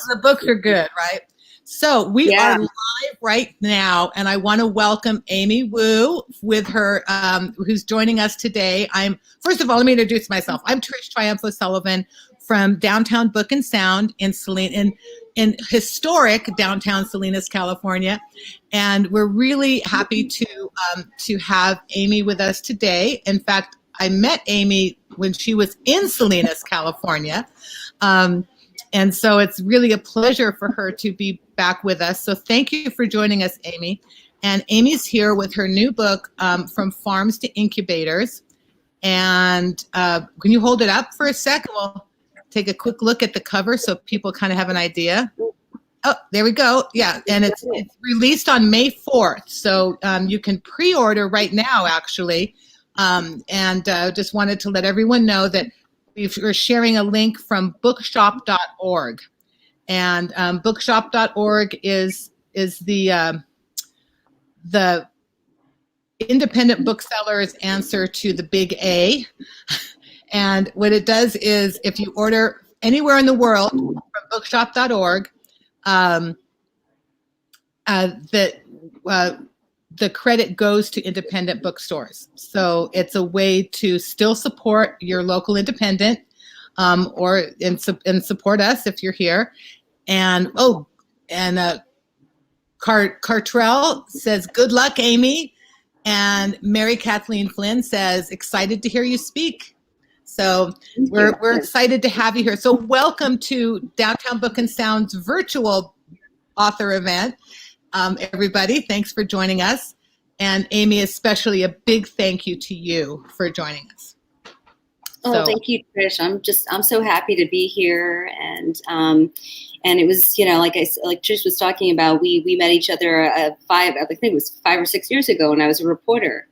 The books are good, right? So we are Yeah. live right now, and I want to welcome Amy Wu with her, who's joining us today. First of all, let me introduce myself. I'm Trish Triumph Sullivan from Downtown Book and Sound in historic downtown Salinas, California, and we're really happy to have Amy with us today. In fact, I met Amy when she was in Salinas, California. And so it's really a pleasure for her to be back with us. So thank you for joining us, Amy. And Amy's here with her new book, From Farms to Incubators. And can you hold it up for a sec? We'll take a quick look at the cover so people kind of have an idea. Oh, there we go. Yeah, and it's released on May 4th. So you can pre-order right now, actually. And just wanted to let everyone know that we're sharing a link from bookshop.org. And bookshop.org is the independent bookseller's answer to the big A. And what it does is if you order anywhere in the world from bookshop.org, the credit goes to independent bookstores. So it's a way to still support your local independent, and support us if you're here. And Cartrell says, good luck, Amy. And Mary Kathleen Flynn says, excited to hear you speak. So we're excited to have you here. So welcome to Downtown Book and Sound's virtual author event. Everybody, thanks for joining us. And Amy, especially a big thank you to you for joining us. Thank you, Trish. I'm so happy to be here. And it was, like Trish was talking about, we met each other I think it was 5 or 6 years ago when I was a reporter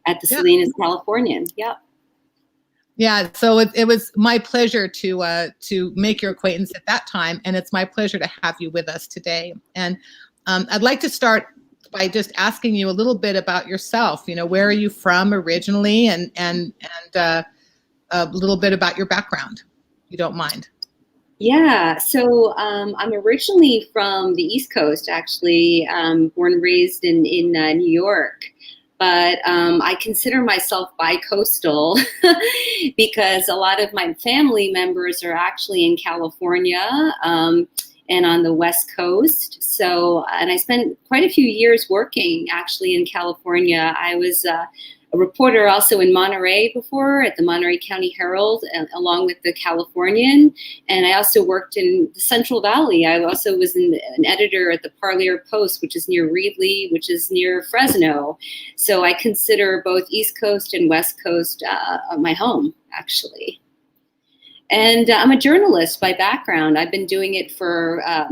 at the Salinas, Californian. Yeah. Yeah, so it was my pleasure to make your acquaintance at that time, and it's my pleasure to have you with us today. And I'd like to start by just asking you a little bit about yourself. Where are you from originally, and a little bit about your background, if you don't mind. Yeah, so I'm originally from the East Coast, actually, born and raised in New York. But I consider myself bi-coastal because a lot of my family members are actually in California and on the West Coast. So, and I spent quite a few years working actually in California. I was a reporter also in Monterey before at the Monterey County Herald, along with the Californian. And I also worked in the Central Valley. I also was an editor at the Parlier Post, which is near Reedley, which is near Fresno. So I consider both East Coast and West Coast my home, actually. And I'm a journalist by background. I've been doing it for, I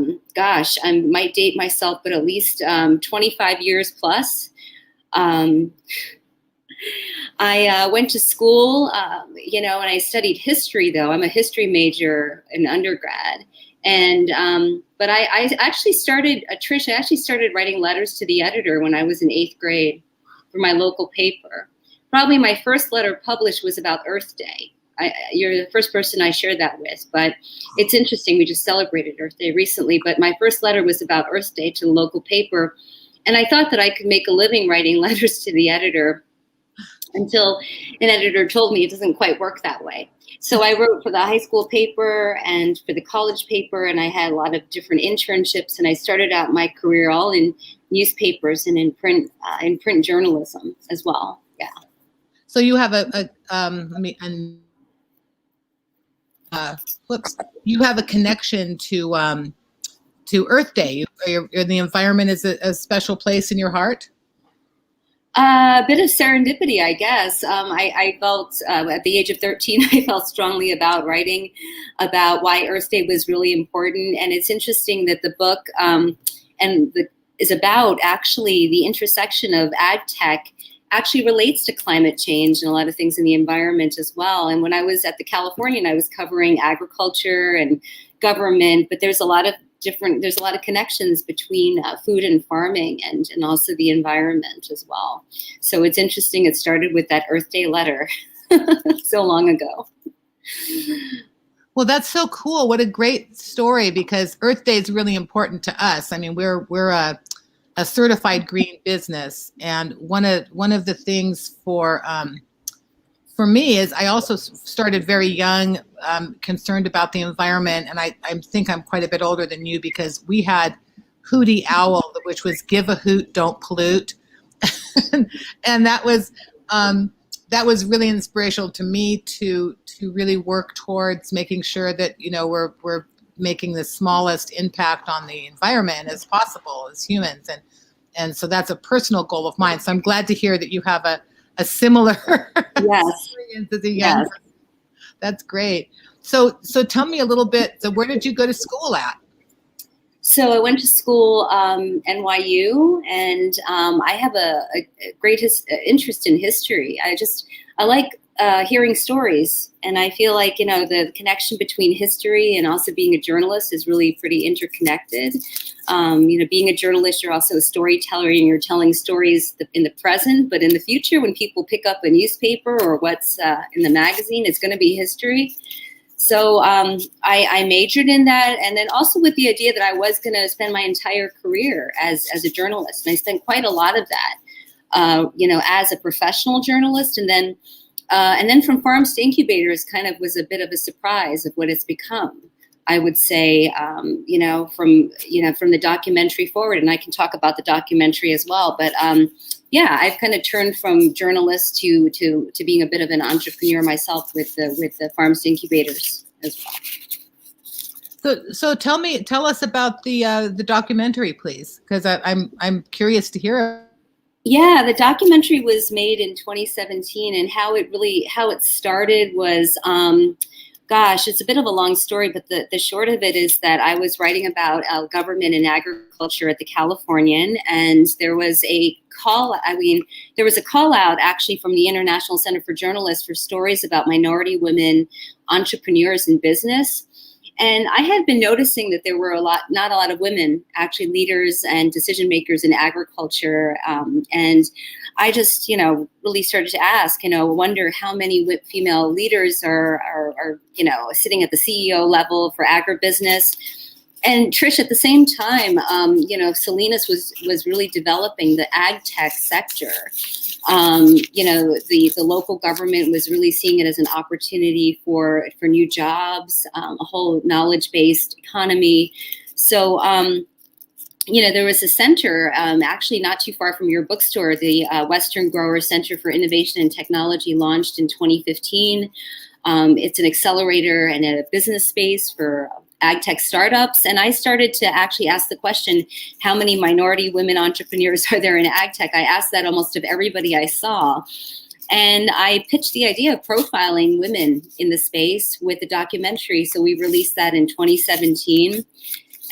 might date myself, but at least 25 years plus. I went to school, and I studied history, though. I'm a history major in undergrad. And but I actually started, Trish, I actually started writing letters to the editor when I was in 8th grade for my local paper. Probably my first letter published was about Earth Day. You're the first person I shared that with, but it's interesting. We just celebrated Earth Day recently, but my first letter was about Earth Day to the local paper. And I thought that I could make a living writing letters to the editor, until an editor told me it doesn't quite work that way. So I wrote for the high school paper and for the college paper, and I had a lot of different internships, and I started out my career all in newspapers and in print journalism as well. Yeah. So you have you have a connection to Earth Day. The environment is a special place in your heart? A bit of serendipity, I guess. I felt at the age of 13, I felt strongly about writing about why Earth Day was really important. And it's interesting that the book is about actually the intersection of agtech actually relates to climate change and a lot of things in the environment as well. And when I was at the Californian, I was covering agriculture and government, but there's a lot of connections between food and farming and also the environment as well. So it's interesting. It started with that Earth Day letter so long ago. Well, that's so cool. What a great story, because Earth Day is really important to us. I mean, we're a certified green business, and one of the things for me is I also started very young, concerned about the environment, and I think I'm quite a bit older than you, because we had Hootie Owl, which was give a hoot, don't pollute, and that was really inspirational to me to really work towards making sure that we're making the smallest impact on the environment as possible as humans, and so that's a personal goal of mine. So I'm glad to hear that you have a similar Yes. experience as a young Yes. person. That's great. So tell me a little bit. So where did you go to school at? So I went to school, NYU, and I have a great interest in history. I like hearing stories, and I feel like the connection between history and also being a journalist is really pretty interconnected. Being a journalist, you're also a storyteller, and you're telling stories in the present, but in the future, when people pick up a newspaper or what's in the magazine, it's going to be history. So I majored in that, and then also with the idea that I was going to spend my entire career as a journalist. And I spent quite a lot of that, as a professional journalist. And then from Farms to Incubators kind of was a bit of a surprise of what it's become. I would say, from the documentary forward, and I can talk about the documentary as well. But I've kind of turned from journalist to being a bit of an entrepreneur myself with the Farms to Incubators as well. So tell us about the documentary, please, because I'm curious to hear. Yeah, the documentary was made in 2017, and how it started was. Gosh, it's a bit of a long story, but the short of it is that I was writing about government and agriculture at the Californian, and there was a call out actually from the International Center for Journalists for stories about minority women entrepreneurs in business. And I had been noticing that there were not a lot of women actually leaders and decision makers in agriculture. And I just, really started to ask, wonder how many female leaders are sitting at the CEO level for agribusiness. And Trish, at the same time, Salinas was really developing the agtech sector. The local government was really seeing it as an opportunity for new jobs, a whole knowledge-based economy. So, there was a center actually not too far from your bookstore, the Western Grower Center for Innovation and Technology, launched in 2015. It's an accelerator and a business space for agtech startups. And I started to actually ask the question, how many minority women entrepreneurs are there in agtech? I asked that almost of everybody I saw. And I pitched the idea of profiling women in the space with a documentary. So we released that in 2017.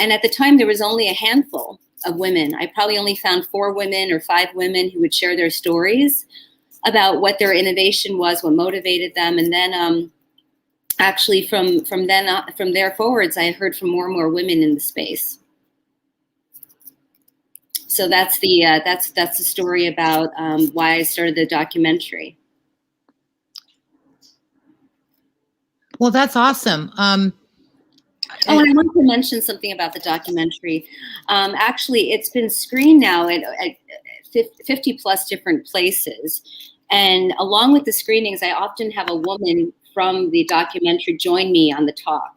And at the time, there was only a handful of women. I probably only found 4 women or 5 women who would share their stories about what their innovation was, what motivated them. And then actually from there forwards, I heard from more and more women in the space. So that's the story about why I started the documentary. Well, that's awesome. And I want to mention something about the documentary. Actually, it's been screened now at 50 plus different places. And along with the screenings, I often have a woman from the documentary join me on the talk.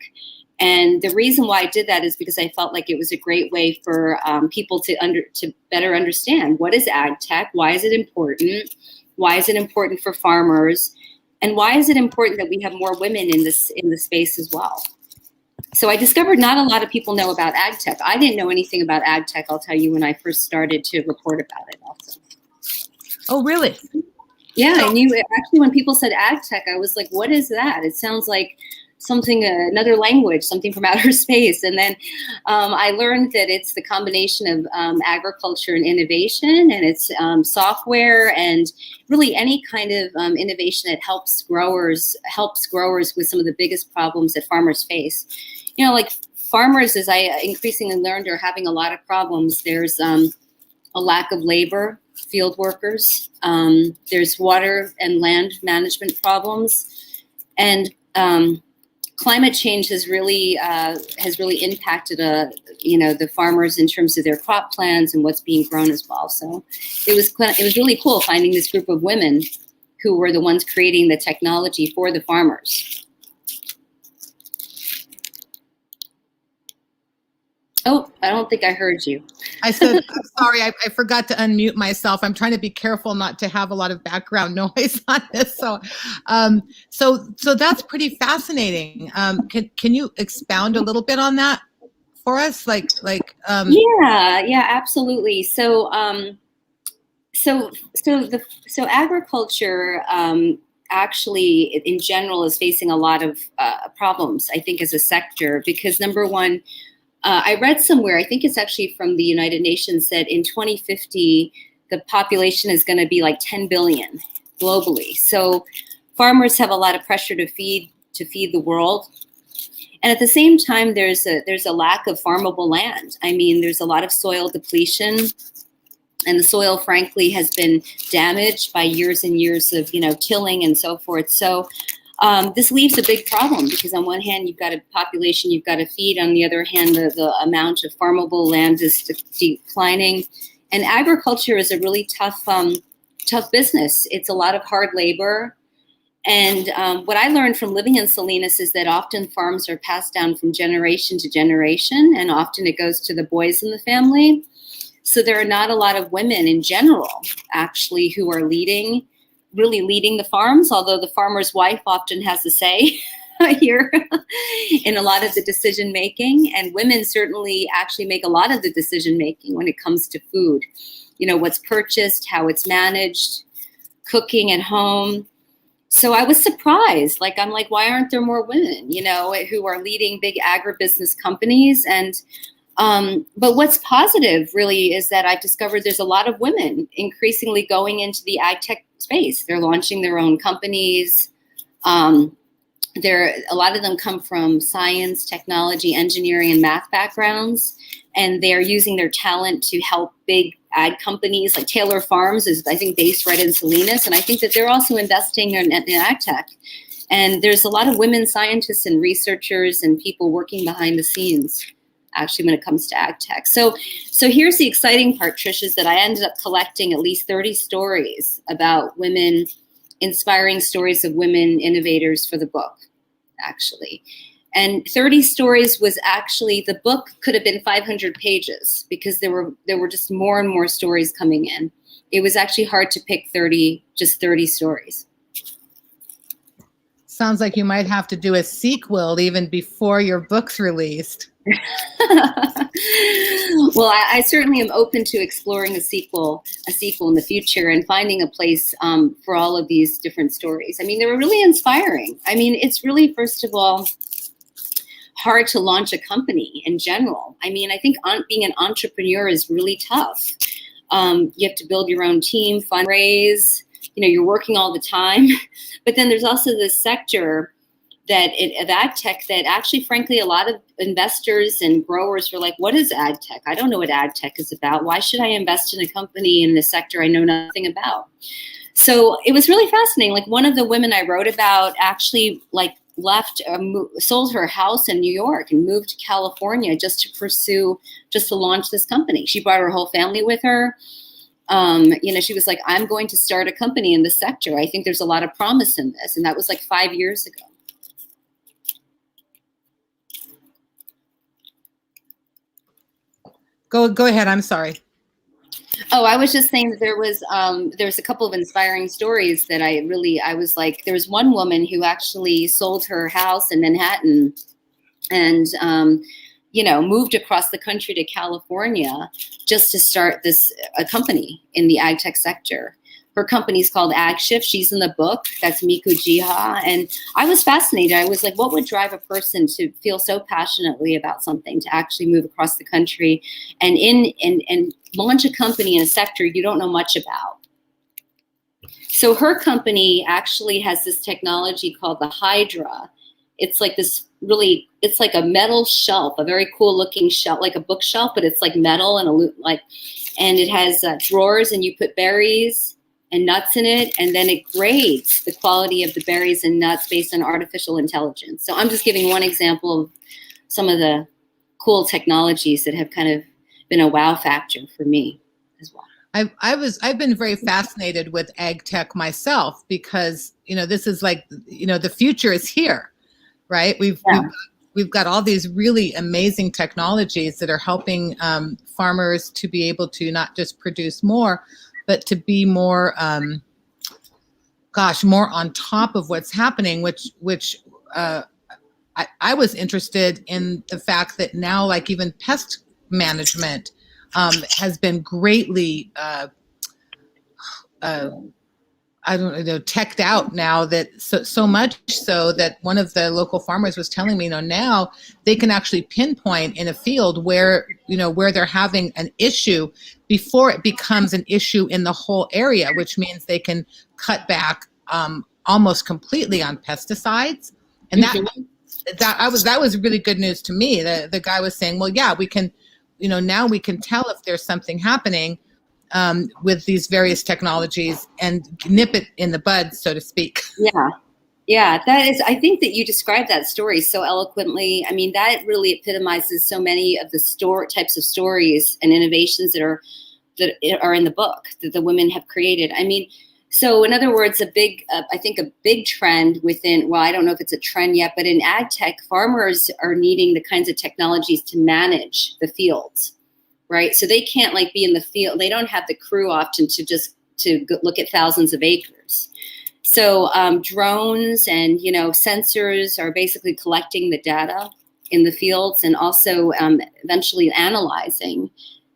And the reason why I did that is because I felt like it was a great way for people to better understand, what is ag tech, why is it important, why is it important for farmers, and why is it important that we have more women in the space as well. So I discovered not a lot of people know about ag tech. I didn't know anything about ag tech, I'll tell you, when I first started to report about it also. Oh, really? Yeah, I knew it. Actually, when people said ag tech, I was like, what is that? It sounds like something, another language, something from outer space. And then I learned that it's the combination of agriculture and innovation, and it's software and really any kind of innovation that helps growers with some of the biggest problems that farmers face. Like farmers, as I increasingly learned, are having a lot of problems. There's a lack of labor, field workers. There's water and land management problems. And climate change has really impacted the farmers in terms of their crop plans and what's being grown as well. So it was really cool finding this group of women who were the ones creating the technology for the farmers. Oh, I don't think I heard you. I said, I'm sorry, I forgot to unmute myself. I'm trying to be careful not to have a lot of background noise on this. So, so that's pretty fascinating. Can you expound a little bit on that for us? Yeah, absolutely. So agriculture actually, in general, is facing a lot of problems, I think, as a sector, because number one, I read somewhere, I think it's actually from the United Nations, that in 2050, the population is going to be like 10 billion globally. So farmers have a lot of pressure to feed the world. And at the same time, there's a lack of farmable land. I mean, there's a lot of soil depletion, and the soil, frankly, has been damaged by years and years of, tilling and so forth. So this leaves a big problem, because on one hand, you've got a population you've got to feed. On the other hand, the amount of farmable land is declining. And agriculture is a really tough business. It's a lot of hard labor. And what I learned from living in Salinas is that often farms are passed down from generation to generation, and often it goes to the boys in the family. So there are not a lot of women in general, actually, who are really leading the farms, although the farmer's wife often has a say here in a lot of the decision making. And women certainly actually make a lot of the decision making when it comes to food. What's purchased, how it's managed, cooking at home. So I was surprised. I'm like, why aren't there more women, who are leading big agribusiness companies? And but what's positive really is that I've discovered there's a lot of women increasingly going into the ag tech space. They're launching their own companies. A lot of them come from science, technology, engineering, and math backgrounds, and they're using their talent to help big ag companies like Taylor Farms is, I think, based right in Salinas, and I think that they're also investing in ag tech. And there's a lot of women scientists and researchers and people working behind the scenes, actually, when it comes to ag tech. So here's the exciting part, Trish, is that I ended up collecting at least 30 stories about women, inspiring stories of women innovators for the book, actually. And 30 stories was actually, the book could have been 500 pages, because there were just more and more stories coming in. It was actually hard to pick 30 stories. Sounds like you might have to do a sequel even before your book's released. Well, I certainly am open to exploring a sequel in the future and finding a place for all of these different stories. I mean, they were really inspiring. I mean, it's really, first of all, hard to launch a company in general. I mean, I think being an entrepreneur is really tough. You have to build your own team, fundraise, you're working all the time. But then there's also this sector of ag tech that actually, frankly, a lot of investors and growers were like, what is ag tech? I don't know what ag tech is about. Why should I invest in a company in this sector I know nothing about? So it was really fascinating. Like, one of the women I wrote about actually sold her house in New York and moved to California just to launch this company. She brought her whole family with her. She was like, I'm going to start a company in this sector. I think there's a lot of promise in this. And that was like 5 years ago. Go ahead. I'm sorry. Oh, I was just saying that there was a couple of inspiring stories that I was like, there was one woman who actually sold her house in Manhattan and, moved across the country to California just to start a company in the ag tech sector. Her company's called AgShift. She's in the book. That's Miku Jiha. And I was fascinated. I was like, what would drive a person to feel so passionately about something, to actually move across the country and launch a company in a sector you don't know much about? So her company actually has this technology called the Hydra. It's like it's like a metal shelf, a very cool looking shelf, like a bookshelf, but it's like metal and and it has drawers, and you put berries, and nuts in it, and then it grades the quality of the berries and nuts based on artificial intelligence. So I'm just giving one example of some of the cool technologies that have kind of been a wow factor for me as well. I've been very fascinated with ag tech myself because, this is like, the future is here, right? We've got all these really amazing technologies that are helping farmers to be able to not just produce more, but to be more, more on top of what's happening, which I was interested in the fact that now, like even pest management has been greatly, I don't know, teched out now, that so much so that one of the local farmers was telling me, now they can actually pinpoint in a field where they're having an issue before it becomes an issue in the whole area, which means they can cut back almost completely on pesticides. And that was really good news to me. The guy was saying, well, yeah, we can, now we can tell if there's something happening with these various technologies and nip it in the bud, so to speak. Yeah, that is, I think that you described that story so eloquently. I mean, that really epitomizes so many of the types of stories and innovations that are in the book that the women have created. I mean, so in other words, I think a big trend within, well, I don't know if it's a trend yet, but in ag tech, farmers are needing the kinds of technologies to manage the fields, right? So they can't be in the field. They don't have the crew often to look at thousands of acres. So drones and, sensors are basically collecting the data in the fields and also eventually analyzing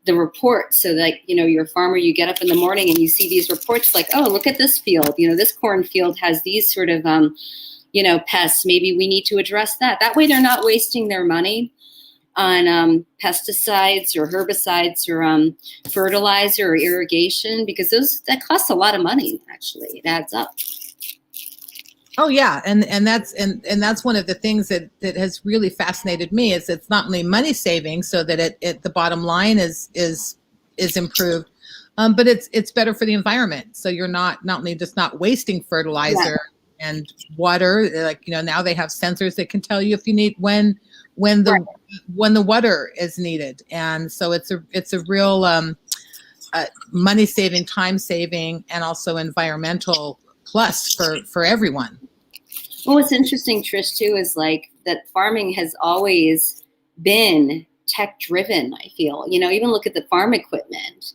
the reports. So that, you're a farmer, you get up in the morning and you see these reports like, oh, look at this field. This cornfield has these sort of, pests. Maybe we need to address that. That way they're not wasting their money on pesticides or herbicides or fertilizer or irrigation, because that costs a lot of money. Actually, it adds up. Oh yeah, and that's one of the things that has really fascinated me, is it's not only money saving, so that the bottom line is improved, but it's better for the environment. So you're not only just not wasting fertilizer and water, now they have sensors that can tell you if you need when the water is needed, and so it's a real money saving, time saving, and also environmental plus for everyone. Well, what's interesting, Trish, too, is that farming has always been tech driven, I feel. Even look at the farm equipment.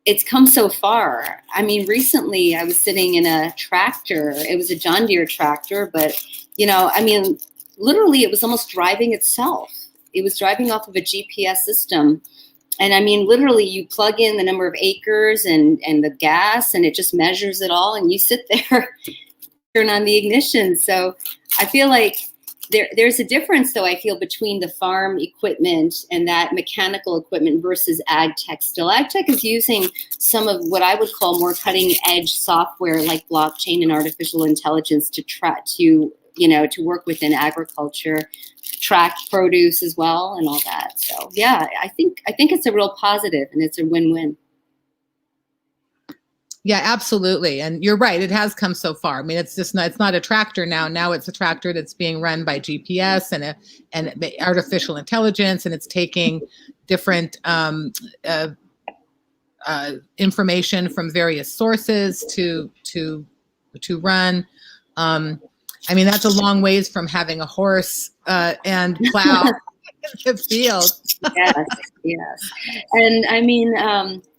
It's come so far. I mean, recently I was sitting in a tractor. It was a John Deere tractor, but, literally it was almost driving itself. It was driving off of a GPS system. And I mean, literally you plug in the number of acres and the gas, and it just measures it all, and you sit there, turn on the ignition. So I feel like there's a difference, though, I feel, between the farm equipment and that mechanical equipment versus ag tech. Still, ag tech is using some of what I would call more cutting edge software like blockchain and artificial intelligence to try to work within agriculture, track produce as well, and all that. So yeah, I think it's a real positive, and it's a win-win. Yeah, absolutely. And you're right. It has come so far. I mean, it's not a tractor now. Now it's a tractor that's being run by GPS and artificial intelligence, and it's taking different information from various sources to run. I mean, that's a long ways from having a horse and plow in the field. Yes. And I mean,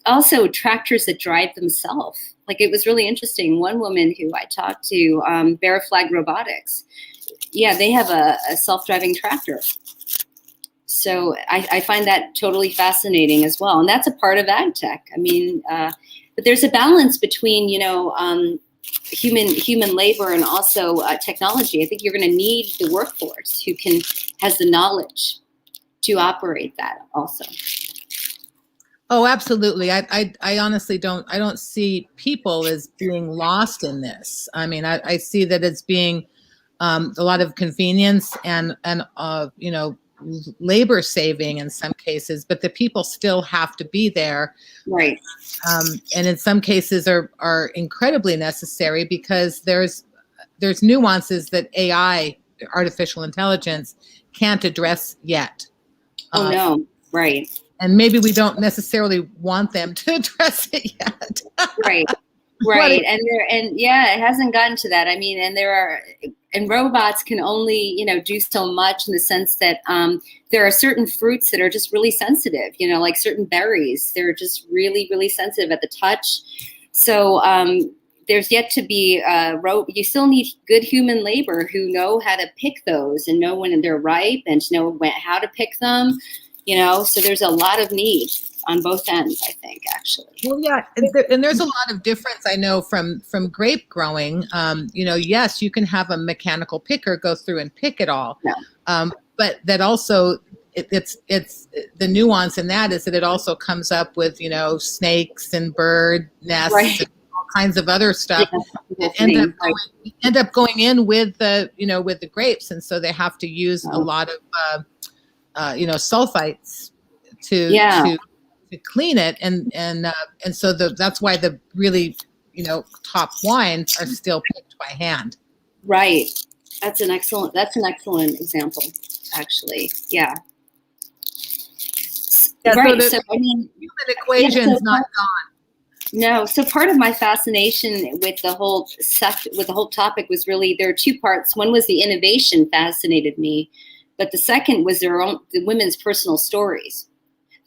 also tractors that drive themselves. It was really interesting. One woman who I talked to, Bear Flag Robotics, they have a self-driving tractor. So I find that totally fascinating as well. And that's a part of ag tech. I mean, but there's a balance between, human labor and also technology. I think you're going to need the workforce who has the knowledge to operate that also. Oh, absolutely. I honestly don't see people as being lost in this. I mean, I see that it's being a lot of convenience and labor saving in some cases, but the people still have to be there. Right. And in some cases are incredibly necessary because there's nuances that AI, artificial intelligence, can't address yet. Oh, no. Right. And maybe we don't necessarily want them to address it yet. Right. Right. And it hasn't gotten to that. I mean, and robots can only, do so much in the sense that there are certain fruits that are just really sensitive, like certain berries. They're just really, really sensitive at the touch. So there's yet to be, you still need good human labor who know how to pick those and know when they're ripe and to know how to pick them, so there's a lot of need on both ends, I think, actually. Well, yeah, and there's a lot of difference I know from grape growing. Yes, you can have a mechanical picker go through and pick it all, but that also it's the nuance in that is that it also comes up with snakes and bird nests, right, and all kinds of other stuff. Yeah, end up going in with the with the grapes, and so they have to use a lot of sulfites to clean it, and so that's why the really top wines are still picked by hand. Right. That's an excellent example, actually. Yeah. Right. So I mean, human equation's not gone. No. So part of my fascination with the whole topic was really there are two parts. One was the innovation fascinated me, but the second was the women's personal stories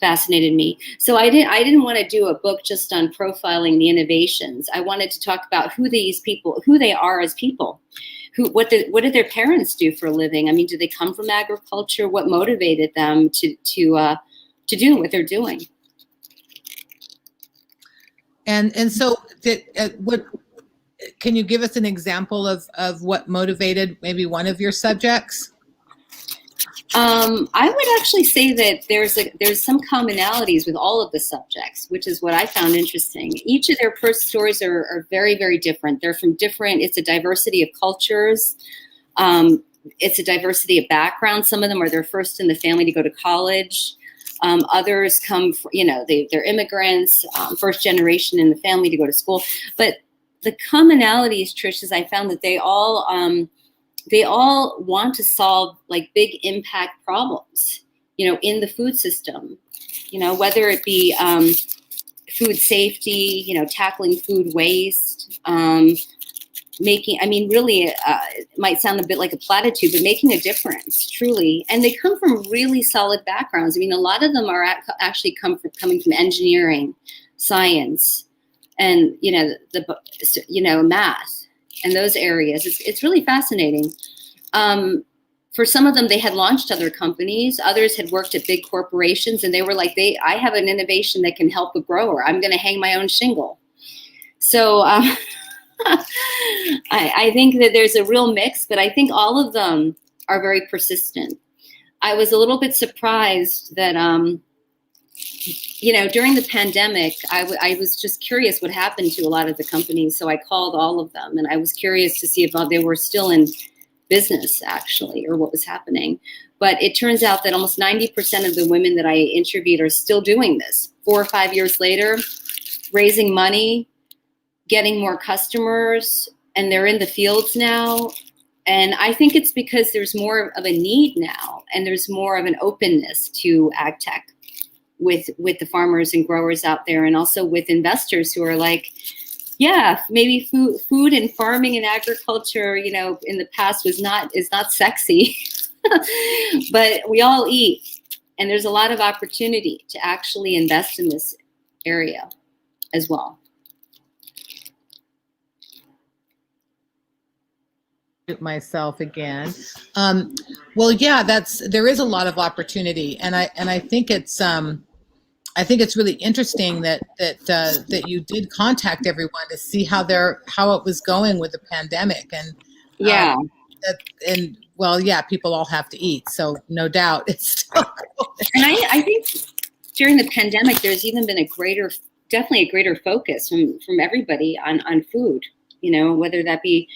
fascinated me. So I didn't want to do a book just on profiling the innovations. I wanted to talk about who they are as people. What did their parents do for a living? I mean, do they come from agriculture? What motivated them to do what they're doing? And so what can you give us an example of what motivated maybe one of your subjects? I would actually say that there's some commonalities with all of the subjects, which is what I found interesting. Each of their first stories are very, very different. They're from different, it's a diversity of cultures. It's a diversity of backgrounds. Some of them are their first in the family to go to college. Others come, they're immigrants, first generation in the family to go to school. But the commonalities, Trish, is I found that they all want to solve like big impact problems, in the food system, whether it be food safety, tackling food waste, it might sound a bit like a platitude, but making a difference, truly. And they come from really solid backgrounds. I mean, a lot of them are actually coming from engineering, science, and, math. And those areas, it's really fascinating. For some of them, they had launched other companies. Others had worked at big corporations, and they were like, I have an innovation that can help a grower. I'm going to hang my own shingle. So I think that there's a real mix, but I think all of them are very persistent. I was a little bit surprised that, during the pandemic, I was just curious what happened to a lot of the companies. So I called all of them, and I was curious to see if they were still in business, actually, or what was happening. But it turns out that almost 90% of the women that I interviewed are still doing this 4 or 5 years later, raising money, getting more customers, and they're in the fields now. And I think it's because there's more of a need now, and there's more of an openness to agtech with the farmers and growers out there, and also with investors who are like, yeah, maybe food and farming and agriculture, in the past is not sexy, but we all eat, and there's a lot of opportunity to actually invest in this area as well. Myself again. Well, yeah, there is a lot of opportunity, and I think it's really interesting that you did contact everyone to see how it was going with the pandemic, and people all have to eat, so no doubt it's still and I think during the pandemic there's even been definitely a greater focus from everybody on food, whether that be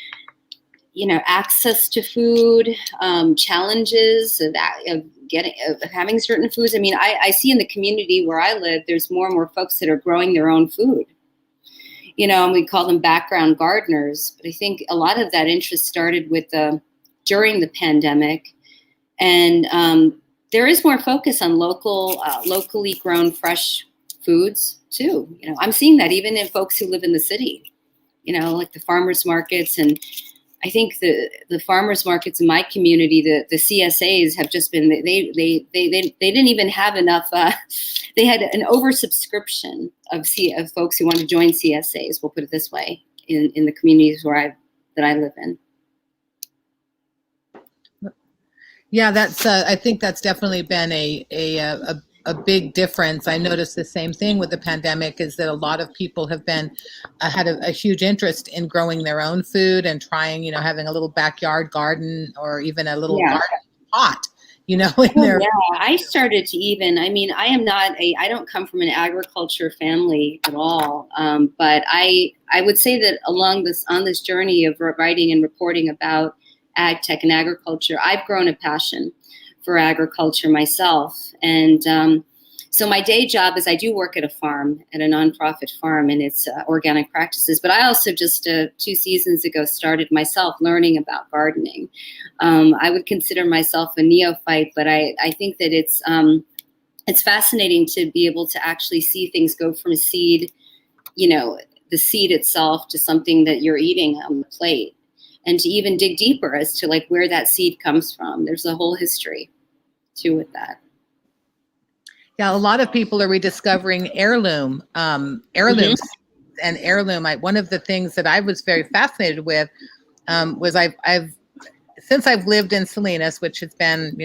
access to food, challenges of having certain foods. I mean, I see in the community where I live, there's more and more folks that are growing their own food, and we call them background gardeners. But I think a lot of that interest started during the pandemic. And there is more focus on locally grown fresh foods too. I'm seeing that even in folks who live in the city, like the farmers markets. And I think the farmers markets in my community, the CSAs have just been, they didn't even have enough. They had an oversubscription of folks who want to join CSAs. We'll put it this way, in the communities that I live in. Yeah, that's. I think that's definitely been a big difference. I noticed the same thing with the pandemic, is that a lot of people have had a huge interest in growing their own food and trying, having a little backyard garden or even a little garden pot, in their. Yeah, I started to I don't come from an agriculture family at all. But I would say that on this journey of writing and reporting about ag tech and agriculture, I've grown a passion for agriculture myself. And so my day job is I do work at a farm, at a nonprofit farm, and it's organic practices. But I also just 2 seasons ago started myself learning about gardening. I would consider myself a neophyte, but I think that it's fascinating to be able to actually see things go from a seed, the seed itself, to something that you're eating on the plate. And to even dig deeper as to where that seed comes from. There's a whole history too with that. Yeah, a lot of people are rediscovering heirlooms and heirloom. One of the things that I was very fascinated with was since I've lived in Salinas, which has been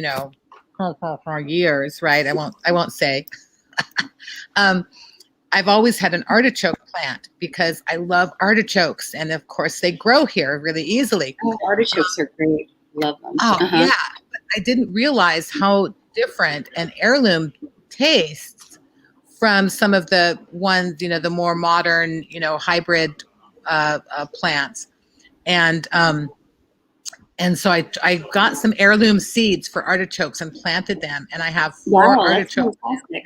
for years, right? I won't say. I've always had an artichoke plant because I love artichokes. And of course they grow here really easily. Oh, artichokes are great. Love them. Oh, yeah. But I didn't realize how different an heirloom tastes from some of the ones, the more modern, hybrid plants. And so I got some heirloom seeds for artichokes and planted them. And I have 4 artichokes now.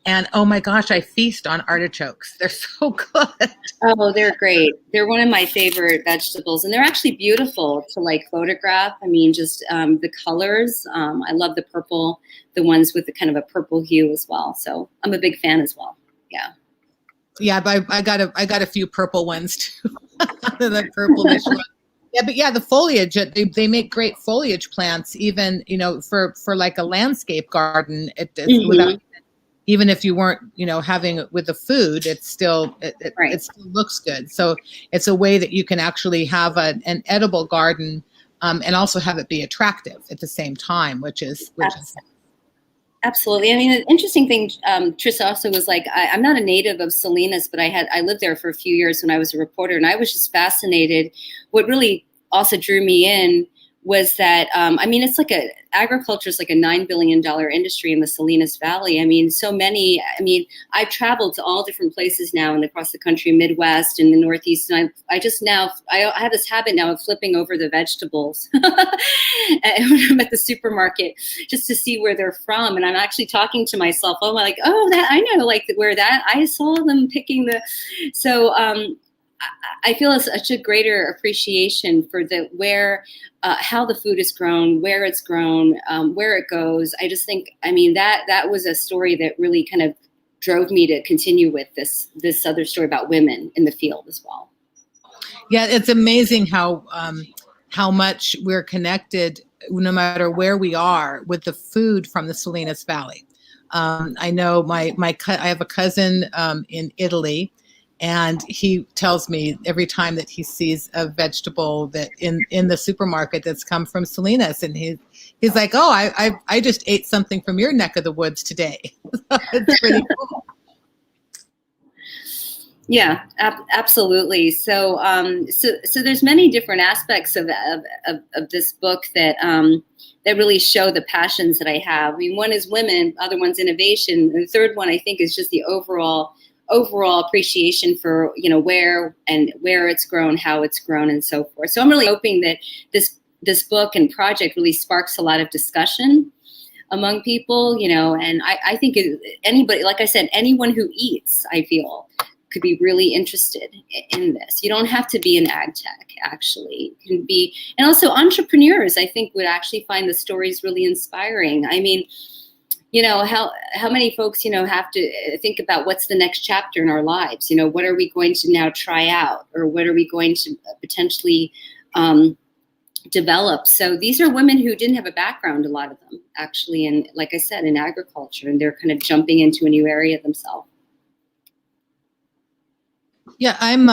And oh my gosh, I feast on artichokes. They're so good. Oh, they're great. They're one of my favorite vegetables, and they're actually beautiful to photograph. I mean, just the colors. I love the purple, the ones with the kind of a purple hue as well. So I'm a big fan as well. Yeah. Yeah, but I got a few purple ones too. The purplish one. Yeah, but yeah, the foliage, they make great foliage plants, even, for like a landscape garden. Without, even if you weren't, having it with the food, it still looks good. So it's a way that you can actually have an edible garden, and also have it be attractive at the same time, which is absolutely. I mean, the interesting thing, Tris, also was I'm not a native of Salinas, but I lived there for a few years when I was a reporter, and I was just fascinated. What really also drew me in was that, it's agriculture is like a $9 billion industry in the Salinas Valley. I've traveled to all different places now and across the country, Midwest and the Northeast. And I have this habit now of flipping over the vegetables when I'm at the supermarket, just to see where they're from. And I'm actually talking to myself, that I know, where that I saw them picking so, I feel such a greater appreciation for how the food is grown, where it's grown, where it goes. I just think, that was a story that really kind of drove me to continue with this other story about women in the field as well. Yeah, it's amazing how much we're connected, no matter where we are, with the food from the Salinas Valley. I know I have a cousin in Italy. And he tells me every time that he sees a vegetable that in the supermarket that's come from Salinas, and he's like, "Oh, I just ate something from your neck of the woods today." It's pretty cool. Yeah, absolutely. So, so there's many different aspects of this book that really show the passions that I have. I mean, one is women, other one's innovation, and the third one I think is just the overall overall appreciation for, where it's grown, how it's grown, and so forth. So I'm really hoping that this book and project really sparks a lot of discussion among people, and I think anybody, like I said, anyone who eats, I feel, could be really interested in this. You don't have to be an ag tech, actually. You can be, and also entrepreneurs, I think, would actually find the stories really inspiring. I mean, how many folks, have to think about what's the next chapter in our lives? What are we going to now try out, or what are we going to potentially develop? So these are women who didn't have a background, a lot of them, actually, and like I said, in agriculture, and they're kind of jumping into a new area themselves. Yeah, I'm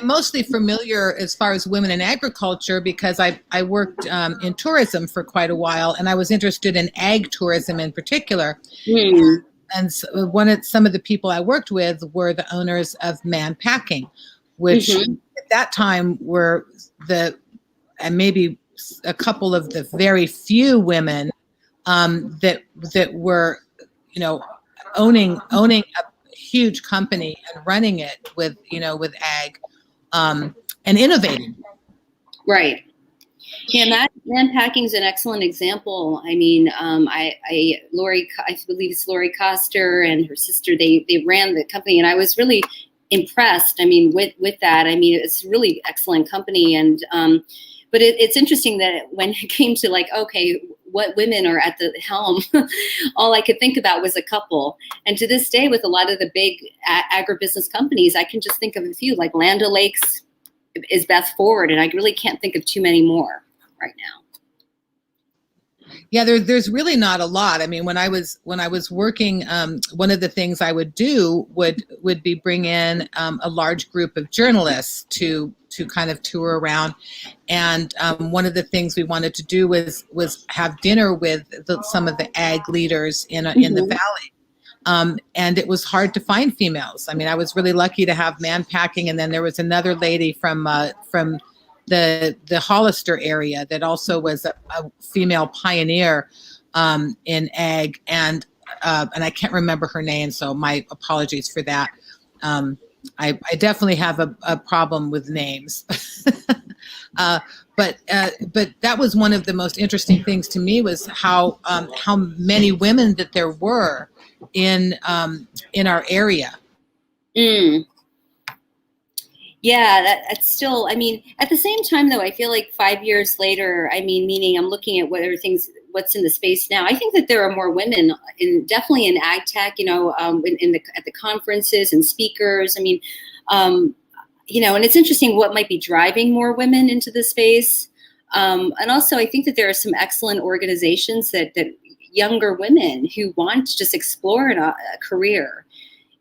mostly familiar as far as women in agriculture because I worked in tourism for quite a while, and I was interested in ag tourism in particular. And so some of the people I worked with were the owners of Man Packing, which at that time were and maybe a couple of the very few women that were, owning a huge company and running it with ag and innovating. Right. Yeah, Man Packing is an excellent example. I mean, I believe it's Lori Coster and her sister. They ran the company, and I was really impressed. I mean, with that, I mean, it's a really excellent company. And but it's interesting that when it came to like, okay, what women are at the helm, all I could think about was a couple. And to this day, with a lot of the big agribusiness companies, I can just think of a few, like Land O'Lakes is Beth Forward, and I really can't think of too many more right now. Yeah, there's really not a lot. I mean, when I was working, one of the things I would do would be bring in a large group of journalists to kind of tour around, and one of the things we wanted to do was have dinner with some of the ag leaders in the valley. And it was hard to find females. I mean, I was really lucky to have Man Packing, and then there was another lady from the Hollister area that also was a female pioneer in ag, and I can't remember her name, so my apologies for that. I definitely have a problem with names. But that was one of the most interesting things to me, was how many women that there were in our area. Yeah, that's still, I mean, at the same time, though, I feel like 5 years later, I mean, meaning I'm looking at what's in the space now. I think that there are more women definitely in ag tech, at the conferences and speakers. I mean, and it's interesting what might be driving more women into the space. And also, I think that there are some excellent organizations that younger women who want to just explore a career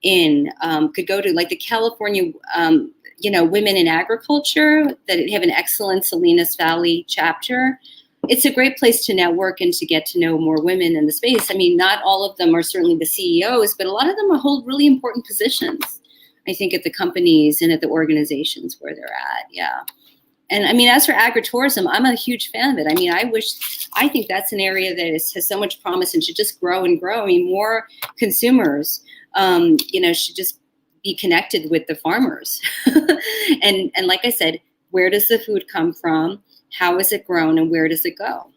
in could go to, like the California Women in Agriculture, that have an excellent Salinas Valley chapter. It's a great place to network and to get to know more women in the space. I mean, not all of them are certainly the CEOs, but a lot of them hold really important positions, I think, at the companies and at the organizations where they're at. Yeah. And I mean, as for agritourism, I'm a huge fan of it. I mean, I think that's an area that has so much promise and should just grow and grow. I mean, more consumers, should just be connected with the farmers. and like I said, where does the food come from? How is it grown, and where does it go?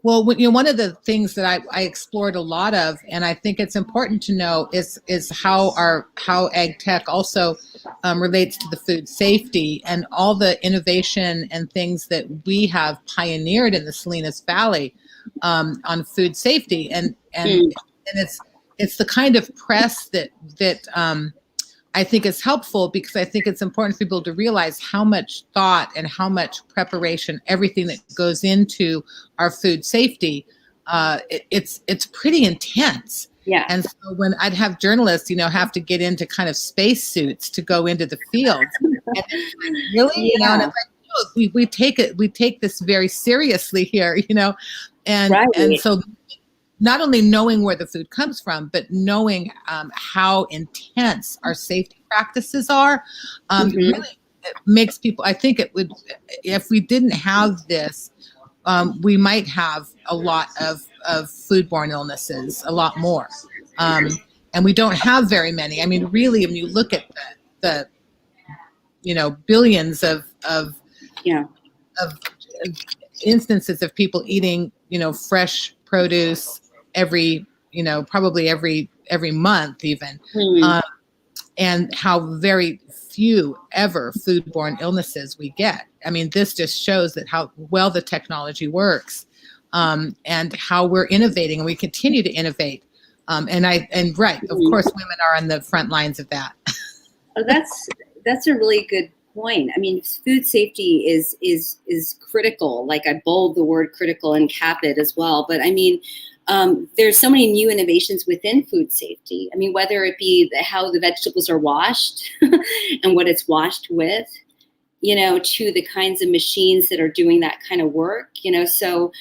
Well, one of the things that I explored a lot of, and I think it's important to know, is how ag tech also relates to the food safety and all the innovation and things that we have pioneered in the Salinas Valley on food safety, and it's the kind of press that I think is helpful, because I think it's important for people to realize how much thought and how much preparation, everything that goes into our food safety, it's pretty intense. Yeah. And so when I'd have journalists, have to get into kind of space suits to go into the field, and really, Yeah. and it's like, we take this very seriously here, and Right. and so not only knowing where the food comes from, but knowing how intense our safety practices are, really makes people, I think it would, if we didn't have this, we might have a lot of foodborne illnesses, a lot more. and we don't have very many. I mean, really, when you look at the billions of Yeah. of instances of people eating, fresh produce every, probably every month even, and how very few ever foodborne illnesses we get. I mean, this just shows that how well the technology works, and how we're innovating, and we continue to innovate. Right, of course, women are on the front lines of that. Oh, that's a really good point. I mean, food safety is critical. Like, I bold the word critical and cap it as well. But I mean, there's so many new innovations within food safety. I mean, whether it be how the vegetables are washed and what it's washed with, to the kinds of machines that are doing that kind of work, so.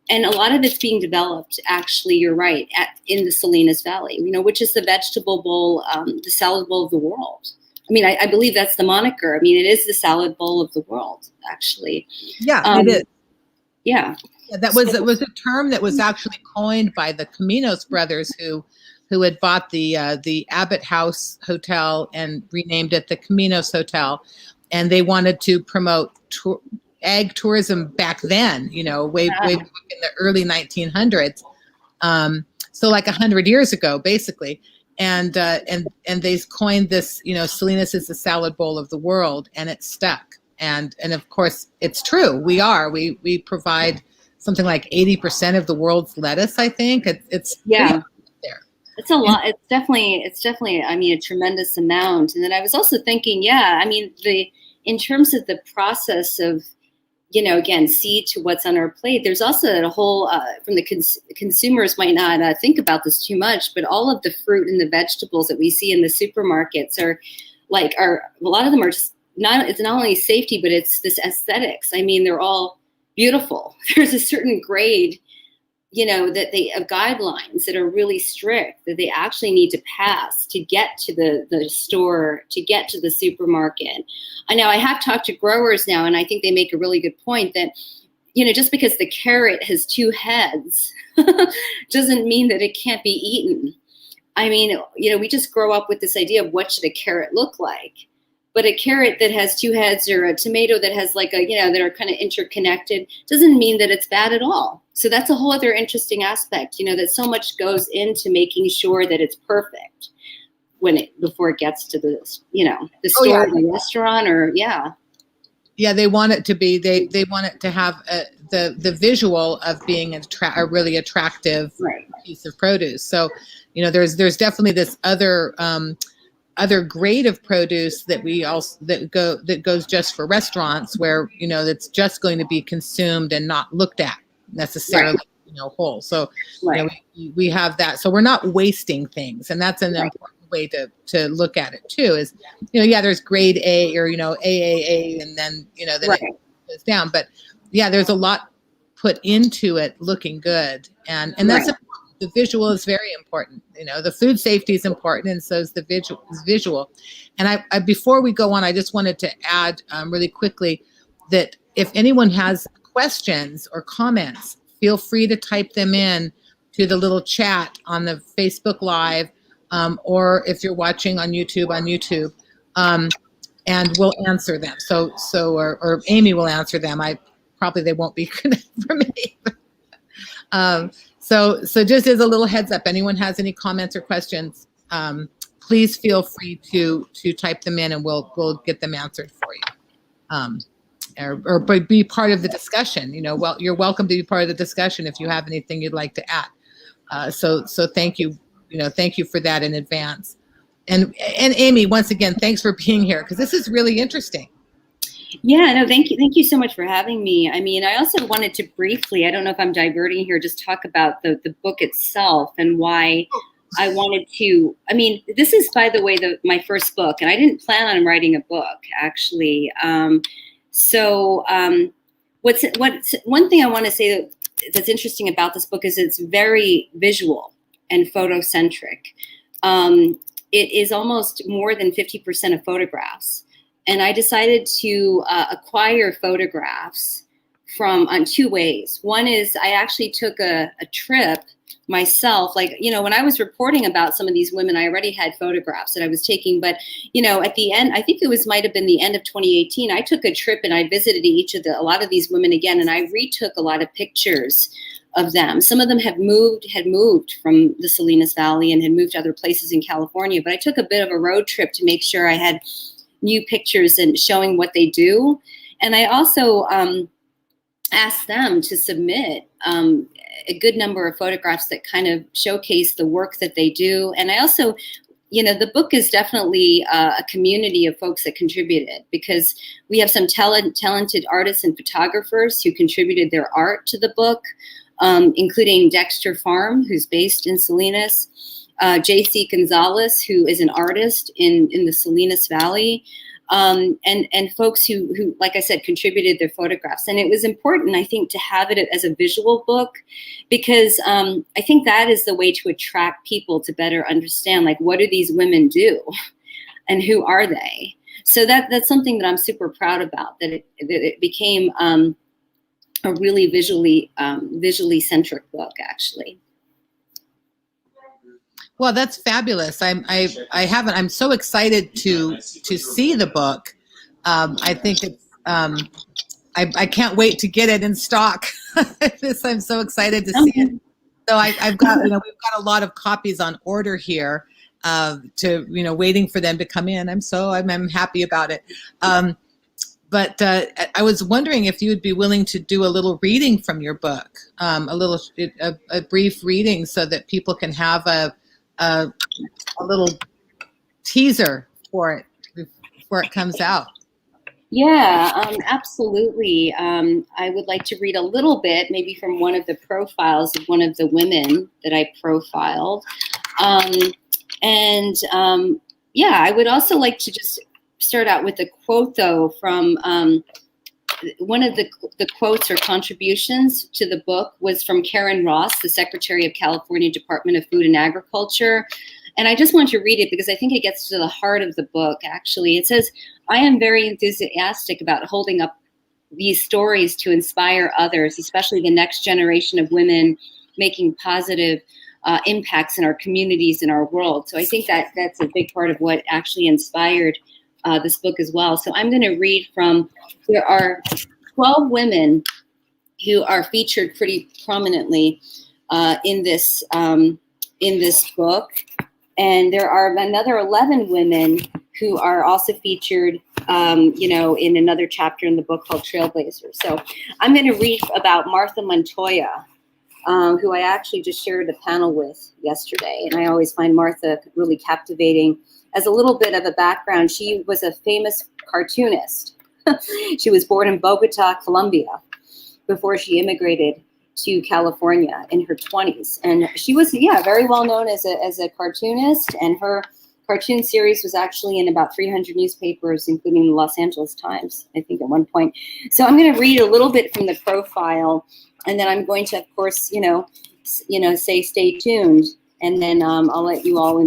And a lot of it's being developed, actually, you're right, in the Salinas Valley, which is the vegetable bowl, the salad bowl of the world. I mean, I believe that's the moniker. I mean, it is the salad bowl of the world, actually. Yeah, it is. Yeah. That was a term that was actually coined by the Caminos brothers, who had bought the Abbott House Hotel and renamed it the Caminos Hotel, and they wanted to promote ag tourism back then, way back in the early 1900s, so like 100 years ago, basically. And they coined this, Salinas is the salad bowl of the world, and it stuck. And of course, it's true. We provide something like 80% of the world's lettuce. I think it's yeah. There. It's a lot. It's definitely. I mean, a tremendous amount. And then I was also thinking, I mean, in terms of the process of, again, seed to what's on our plate, there's also a whole, from the consumers might not think about this too much, but all of the fruit and the vegetables that we see in the supermarkets are a lot of them are just it's not only safety, but it's this aesthetics. I mean, they're all beautiful. There's a certain grade, that of guidelines that are really strict that they actually need to pass to get to the store, to get to the supermarket. I know I have talked to growers now, and I think they make a really good point that, just because the carrot has two heads doesn't mean that it can't be eaten. I mean, we just grow up with this idea of what should a carrot look like. But a carrot that has two heads, or a tomato that has that are kind of interconnected, doesn't mean that it's bad at all. So that's a whole other interesting aspect, that so much goes into making sure that it's perfect before it gets to the store, or the restaurant, or Yeah, they want it to be. They want it to have the visual of being a really attractive piece of produce. So, there's definitely this other grade of produce that goes just for restaurants, where that's just going to be consumed and not looked at necessarily whole. So we have that, so we're not wasting things, and that's an important way to look at it too. Is there's grade A, or AAA, and then then it goes down, but there's a lot put into it looking good, and that's the visual is very important. The food safety is important, and so is the visual. And I before we go on, I just wanted to add really quickly that if anyone has questions or comments, feel free to type them in to the little chat on the Facebook Live, or if you're watching on YouTube, and we'll answer them. Or Amy will answer them. They won't be for me. So just as a little heads up, anyone has any comments or questions, please feel free to type them in, and we'll get them answered for you. Or be part of the discussion. You're welcome to be part of the discussion if you have anything you'd like to add. So thank you. Thank you for that in advance. And Amy, once again, thanks for being here, because this is really interesting. Yeah, no, thank you. Thank you so much for having me. I mean, I also wanted to briefly, I don't know if I'm diverting here, just talk about the book itself and why I wanted to. I mean, this is, by the way, my first book, and I didn't plan on writing a book, actually. What's one thing I want to say that's interesting about this book is it's very visual and photocentric. It is almost more than 50% of photographs. And I decided to acquire photographs from on two ways. One is I actually took a trip myself. Like, when I was reporting about some of these women, I already had photographs that I was taking. But, at the end, I think it might have been the end of 2018, I took a trip and I visited a lot of these women again, and I retook a lot of pictures of them. Some of them had moved from the Salinas Valley and had moved to other places in California. But I took a bit of a road trip to make sure I had new pictures and showing what they do. And I also asked them to submit a good number of photographs that kind of showcase the work that they do. And I also, the book is definitely a community of folks that contributed, because we have some talented artists and photographers who contributed their art to the book, including Dexter Farm, who's based in Salinas, J.C. Gonzalez, who is an artist in the Salinas Valley, and folks who, like I said, contributed their photographs. And it was important, I think, to have it as a visual book, because I think that is the way to attract people to better understand, like, what do these women do and who are they? So that's something that I'm super proud about, that it became a really visually centric book, actually. Well, that's fabulous. I'm so excited to see the book. I think it's, I can't wait to get it in stock. I'm so excited to see it. So I've got, we've got a lot of copies on order here, waiting for them to come in. I'm happy about it. But I was wondering if you would be willing to do a little reading from your book, a brief reading, so that people can have a little teaser for it before it comes out. Yeah, absolutely. I would like to read a little bit, maybe from one of the profiles of one of the women that I profiled. I would also like to just start out with a quote, though, from one of the quotes or contributions to the book was from Karen Ross, the Secretary of California Department of Food and Agriculture. And I just want to read it because I think it gets to the heart of the book, actually. It says, "I am very enthusiastic about holding up these stories to inspire others, especially the next generation of women making positive impacts in our communities and our world." So I think that's a big part of what actually inspired this book as well. So I'm going to read from, there are 12 women who are featured pretty prominently in this book. And there are another 11 women who are also featured, in another chapter in the book called Trailblazers. So I'm going to read about Martha Montoya, who I actually just shared a panel with yesterday. And I always find Martha really captivating. As a little bit of a background, she was a famous cartoonist. She was born in Bogota, Colombia, before she immigrated to California in her 20s. And she was, very well known as a cartoonist. And her cartoon series was actually in about 300 newspapers, including the Los Angeles Times, I think, at one point. So I'm going to read a little bit from the profile, and then I'm going to, of course, say stay tuned. And then I'll let you all,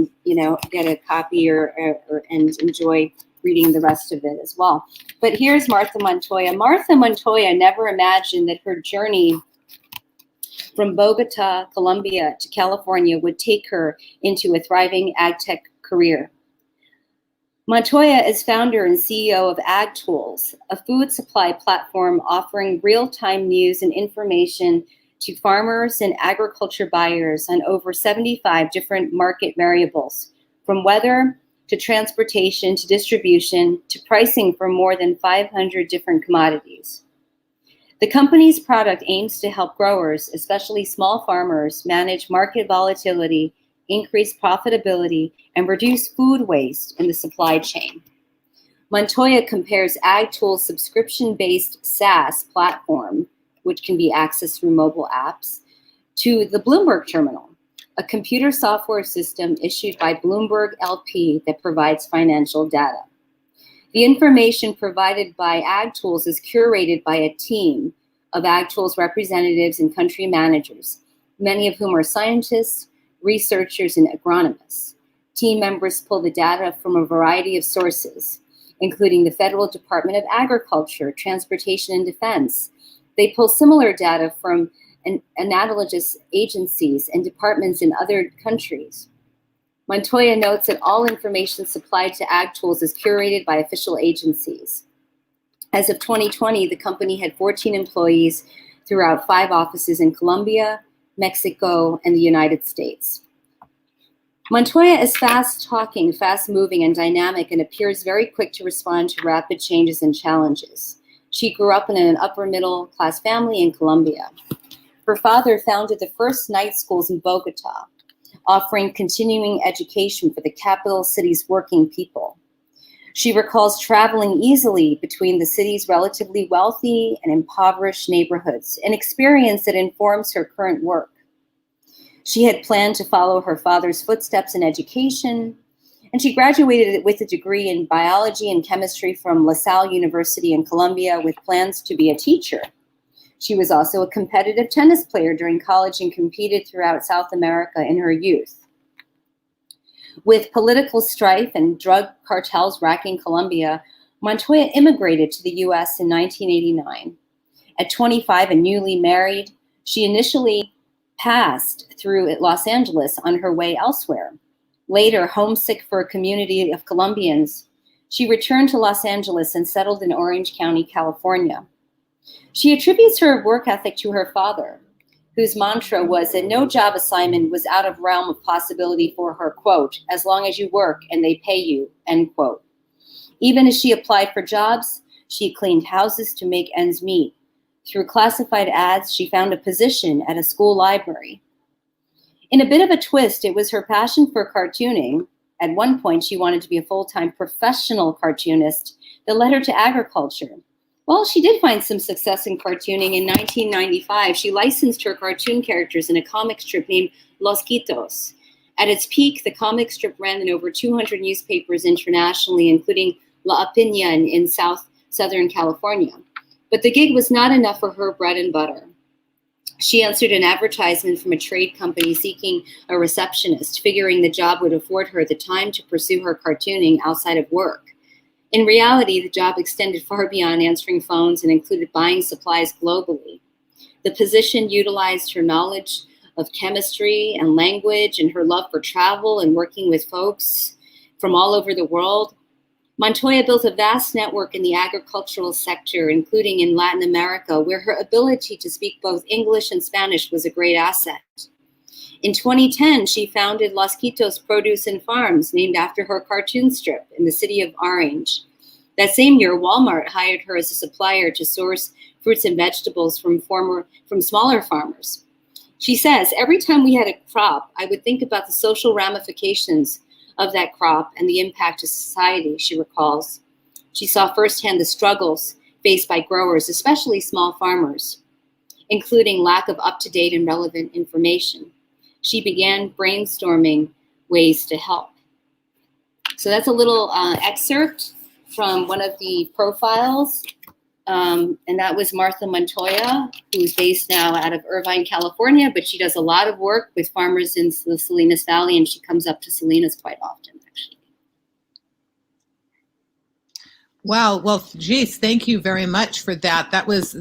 get a copy and enjoy reading the rest of it as well. But here's Martha Montoya. Martha Montoya never imagined that her journey from Bogota, Colombia to California would take her into a thriving agtech career. Montoya is founder and CEO of AgTools, a food supply platform offering real-time news and information to farmers and agriculture buyers on over 75 different market variables, from weather to transportation to distribution to pricing for more than 500 different commodities. The company's product aims to help growers, especially small farmers, manage market volatility, increase profitability, and reduce food waste in the supply chain. Montoya compares AgTools' subscription-based SaaS platform, which can be accessed through mobile apps, to the Bloomberg Terminal, a computer software system issued by Bloomberg LP that provides financial data. The information provided by AgTools is curated by a team of AgTools representatives and country managers, many of whom are scientists, researchers, and agronomists. Team members pull the data from a variety of sources, including the Federal Department of Agriculture, Transportation and Defense, They pull similar data from analogous agencies and departments in other countries. Montoya notes that all information supplied to AgTools is curated by official agencies. As of 2020, the company had 14 employees throughout 5 offices in Colombia, Mexico, and the United States. Montoya is fast-talking, fast-moving, and dynamic, and appears very quick to respond to rapid changes and challenges. She grew up in an upper-middle-class family in Colombia. Her father founded the first night schools in Bogota, offering continuing education for the capital city's working people. She recalls traveling easily between the city's relatively wealthy and impoverished neighborhoods, an experience that informs her current work. She had planned to follow her father's footsteps in education, and she graduated with a degree in biology and chemistry from La Salle University in Colombia with plans to be a teacher. She was also a competitive tennis player during college and competed throughout South America in her youth. With political strife and drug cartels racking Colombia, Montoya immigrated to the US in 1989. At 25 and newly married, she initially passed through Los Angeles on her way elsewhere. Later, homesick for a community of Colombians, she returned to Los Angeles and settled in Orange County, California. She attributes her work ethic to her father, whose mantra was that no job assignment was out of realm of possibility for her, quote, as long as you work and they pay you, end quote. Even as she applied for jobs, she cleaned houses to make ends meet. Through classified ads, she found a position at a school library. In a bit of a twist, it was her passion for cartooning. At one point, she wanted to be a full-time professional cartoonist that led her to agriculture. While she did find some success in cartooning, in 1995, she licensed her cartoon characters in a comic strip named Los Quitos. At its peak, the comic strip ran in over 200 newspapers internationally, including La Opinion in Southern California. But the gig was not enough for her bread and butter. She answered an advertisement from a trade company seeking a receptionist, figuring the job would afford her the time to pursue her cartooning outside of work. In reality, the job extended far beyond answering phones and included buying supplies globally. The position utilized her knowledge of chemistry and language and her love for travel and working with folks from all over the world. Montoya built a vast network in the agricultural sector, including in Latin America, where her ability to speak both English and Spanish was a great asset. In 2010, she founded Los Quitos Produce and Farms, named after her cartoon strip, in the city of Orange. That same year, Walmart hired her as a supplier to source fruits and vegetables from smaller farmers. She says, every time we had a crop, I would think about the social ramifications of that crop and the impact to society, she recalls. She saw firsthand the struggles faced by growers, especially small farmers, including lack of up-to-date and relevant information. She began brainstorming ways to help. So that's a little excerpt from one of the profiles, and that was Martha Montoya, who's based now out of Irvine, California, but she does a lot of work with farmers in the Salinas Valley, and she comes up to Salinas quite often, actually. Wow. Well, geez, thank you very much for that. That was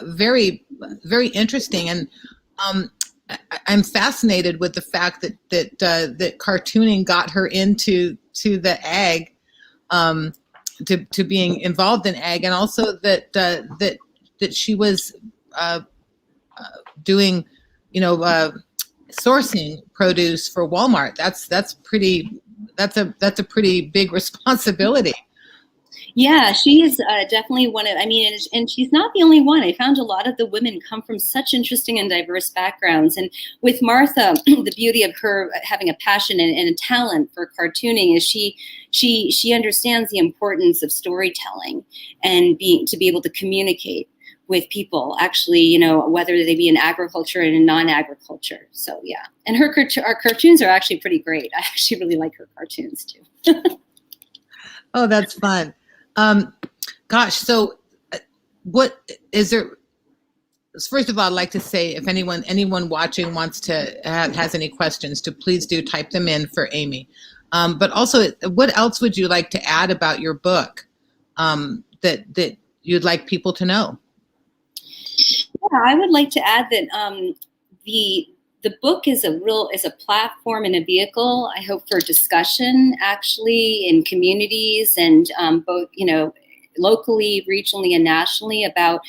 very, very interesting, and I'm fascinated with the fact that cartooning got her into the ag, to being involved in ag, and also that she was doing, sourcing produce for Walmart. That's a pretty big responsibility. Yeah, she is definitely one of, and she's not the only one. I found a lot of the women come from such interesting and diverse backgrounds. And with Martha, the beauty of her having a passion and a talent for cartooning is she understands the importance of storytelling and to be able to communicate with people, actually, whether they be in agriculture and in non-agriculture. So, yeah. And our cartoons are actually pretty great. I actually really like her cartoons, too. Oh, that's fun. Gosh, so what is there? First of all, I'd like to say if anyone watching wants to has any questions, to please do type them in for Amy. But also, what else would you like to add about your book that you'd like people to know? I would like to add that the book is a platform and a vehicle, I hope, for discussion actually in communities and both, locally, regionally, and nationally about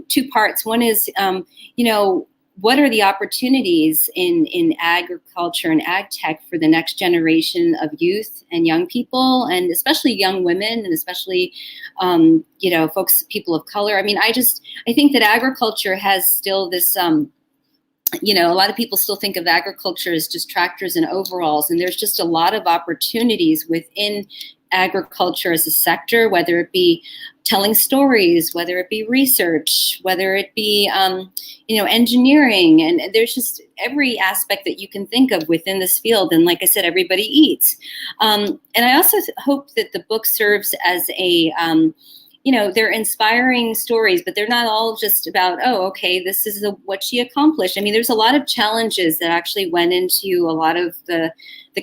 two parts. One is, what are the opportunities in agriculture and ag tech for the next generation of youth and young people, and especially young women, and especially, people of color. I mean, I think that agriculture has still this, a lot of people still think of agriculture as just tractors and overalls, and there's just a lot of opportunities within agriculture as a sector, whether it be telling stories, whether it be research, whether it be, engineering. And there's just every aspect that you can think of within this field. And like I said, everybody eats. And I also hope that the book serves as a, they're inspiring stories, but they're not all just about, oh, okay, this is what she accomplished. I mean, there's a lot of challenges that actually went into a lot of the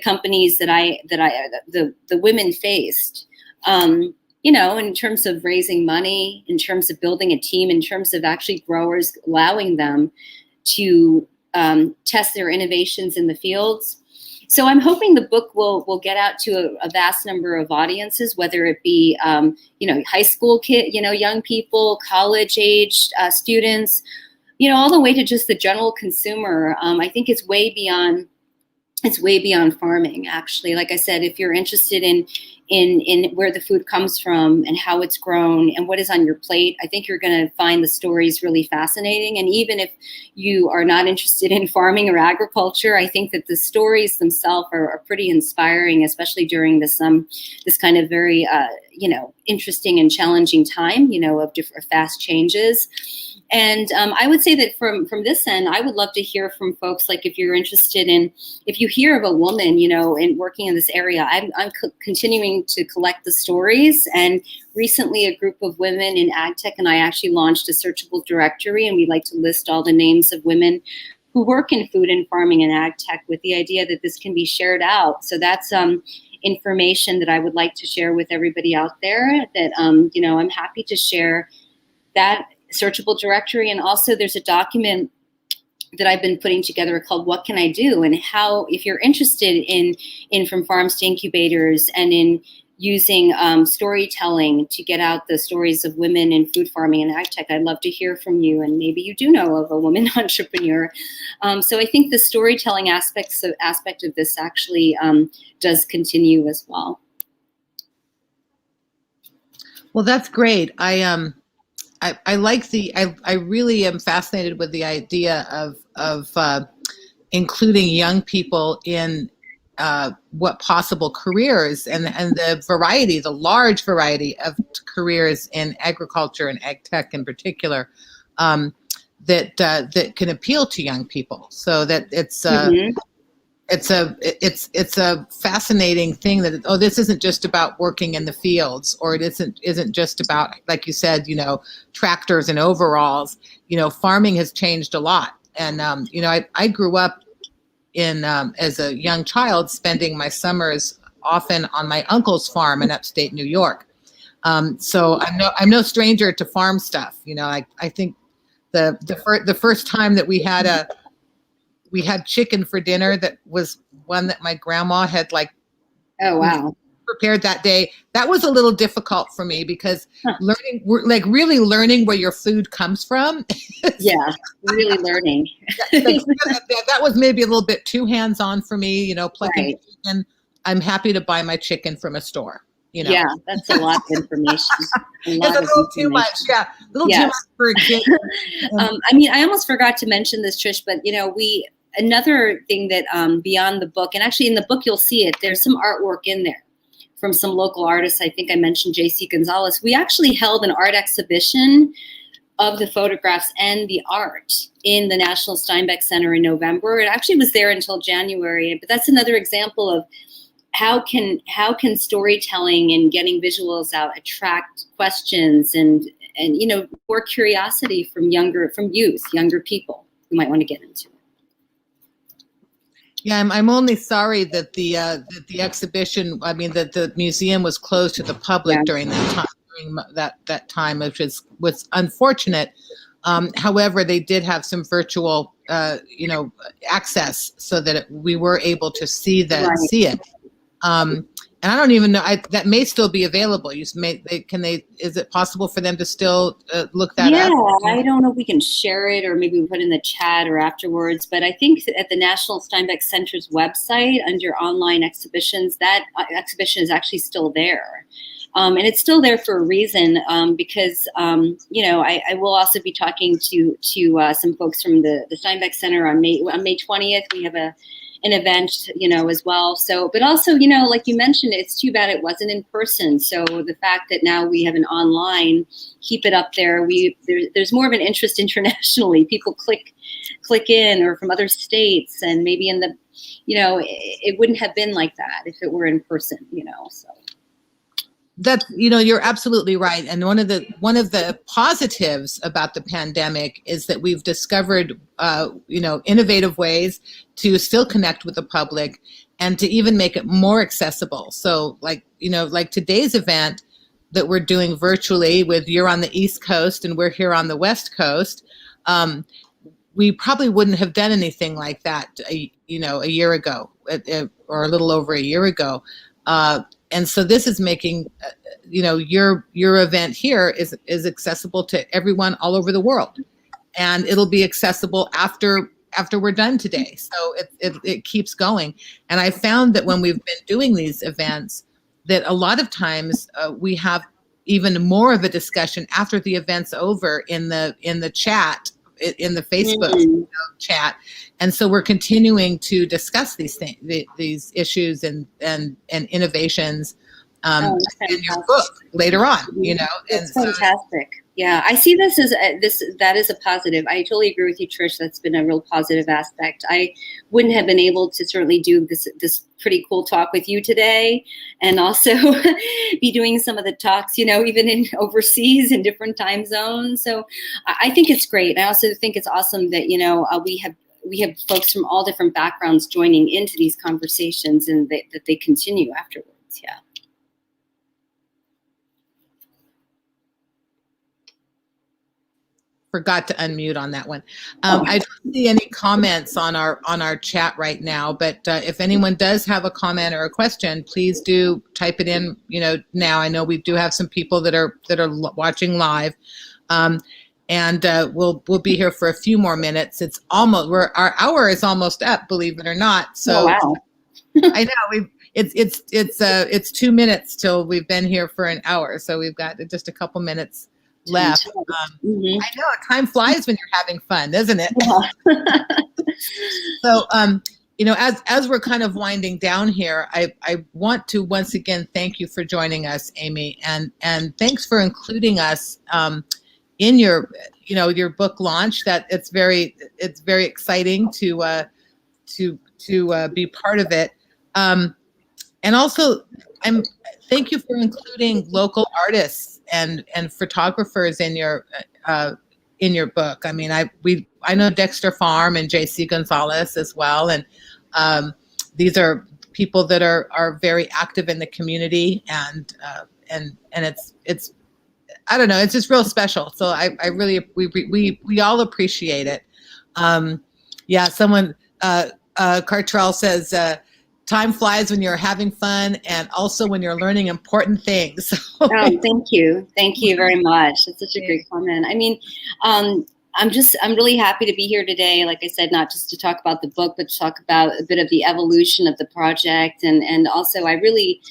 companies that the women faced, in terms of raising money, in terms of building a team, in terms of actually growers allowing them to test their innovations in the fields. So I'm hoping the book will get out to a vast number of audiences, whether it be, high school young people, college-aged students, all the way to just the general consumer. I think it's way beyond farming, actually. Like I said, if you're interested in where the food comes from and how it's grown and what is on your plate, I think you're going to find the stories really fascinating. And even if you are not interested in farming or agriculture, I think that the stories themselves are pretty inspiring, especially during this kind of very interesting and challenging time, of different fast changes. And I would say that from this end, I would love to hear from folks, like if you're interested in, if you hear of a woman, in working in this area. I'm continuing to collect the stories. And recently a group of women in ag tech and I actually launched a searchable directory, and we'd like to list all the names of women who work in food and farming and ag tech, with the idea that this can be shared out. So that's information that I would like to share with everybody out there, that, I'm happy to share that searchable directory. And also there's a document that I've been putting together called What Can I Do? And how, if you're interested in From Farms to Incubators and in using storytelling to get out the stories of women in food farming and ag tech, I'd love to hear from you. And maybe you do know of a woman entrepreneur. So I think the storytelling aspect of this actually does continue as well. Well, that's great. I really am fascinated with the idea of including young people in what possible careers and the large variety of careers in agriculture and ag tech in particular, that can appeal to young people. So that it's a fascinating thing that, this isn't just about working in the fields, or it isn't just about, like you said, tractors and overalls. Farming has changed a lot. And, I grew up in, as a young child, spending my summers often on my uncle's farm in upstate New York. So I'm no stranger to farm stuff. I think the first time that we had chicken for dinner, that was one that my grandma had prepared that day. That was a little difficult for me, because really learning where your food comes from. Yeah, really learning. That was maybe a little bit too hands-on for me, plucking chicken. I'm happy to buy my chicken from a store. Yeah, that's a lot of information. It's a little too much. Yeah, a little too much for a kid. I almost forgot to mention this, Trish, but another thing that beyond the book, and actually in the book you'll see it, there's some artwork in there from some local artists. I think I mentioned J.C. Gonzalez. We actually held an art exhibition of the photographs and the art in the National Steinbeck Center in November. It actually was there until January, but that's another example of how can storytelling and getting visuals out attract questions and more curiosity from younger people who might want to get into it. Yeah, I'm only sorry that the exhibition, that the museum was closed to the public during that time, which was unfortunate. However, they did have some virtual, access so that we were able to see Right. it. And I don't even know, that may still be available. Is it possible for them to still look that Yeah, up? I don't know if we can share it or maybe we put it in the chat or afterwards, but I think at the National Steinbeck Center's website under online exhibitions, that exhibition is actually still there. And it's still there for a reason, because, I will also be talking to some folks from the Steinbeck Center on May 20th. We have an event, as well. So, but also, like you mentioned, it's too bad it wasn't in person. So the fact that now we have an online, keep it up there. There's more of an interest internationally. People click in, or from other states, and maybe in the, it wouldn't have been like that if it were in person. So. That's, you're absolutely right. And one of the positives about the pandemic is that we've discovered, innovative ways to still connect with the public and to even make it more accessible. So like today's event that we're doing virtually, with you're on the East Coast and we're here on the West Coast. We probably wouldn't have done anything like that, a year ago, or a little over a year ago. And so this is making, your event here is accessible to everyone all over the world, and it'll be accessible after we're done today. So it keeps going. And I found that when we've been doing these events, that a lot of times we have even more of a discussion after the event's over in the chat, in the Facebook chat. And so we're continuing to discuss these things, these issues and innovations in your book later on, That's fantastic. Yeah, I see this as that is a positive. I totally agree with you, Trish. That's been a real positive aspect. I wouldn't have been able to certainly do this pretty cool talk with you today, and also be doing some of the talks, even in overseas in different time zones. So I think it's great. I also think it's awesome that we have folks from all different backgrounds joining into these conversations, and that they continue afterwards. Yeah. Forgot to unmute on that one. I don't see any comments on our chat right now, but if anyone does have a comment or a question, please do type it in. Now I know we do have some people that are watching live, and we'll be here for a few more minutes. It's almost our hour is almost up, believe it or not. So wow. I know it's 2 minutes till we've been here for an hour, so we've got just a couple minutes left. I know time flies when you're having fun, doesn't it? Yeah. So, as we're kind of winding down here, I want to once again thank you for joining us, Amy, and thanks for including us in your book launch. That it's very exciting to be part of it, and also thank you for including local artists and photographers in your book. I mean, I know Dexter Farm and J.C. Gonzalez as well, and these are people that are very active in the community, and it's I don't know, it's just real special. So I really we all appreciate it. Someone Cartrell says. Time flies when you're having fun, and also when you're learning important things. Thank you very much. That's such a great comment. I mean, I'm really happy to be here today. Like I said, not just to talk about the book, but to talk about a bit of the evolution of the project, and also I really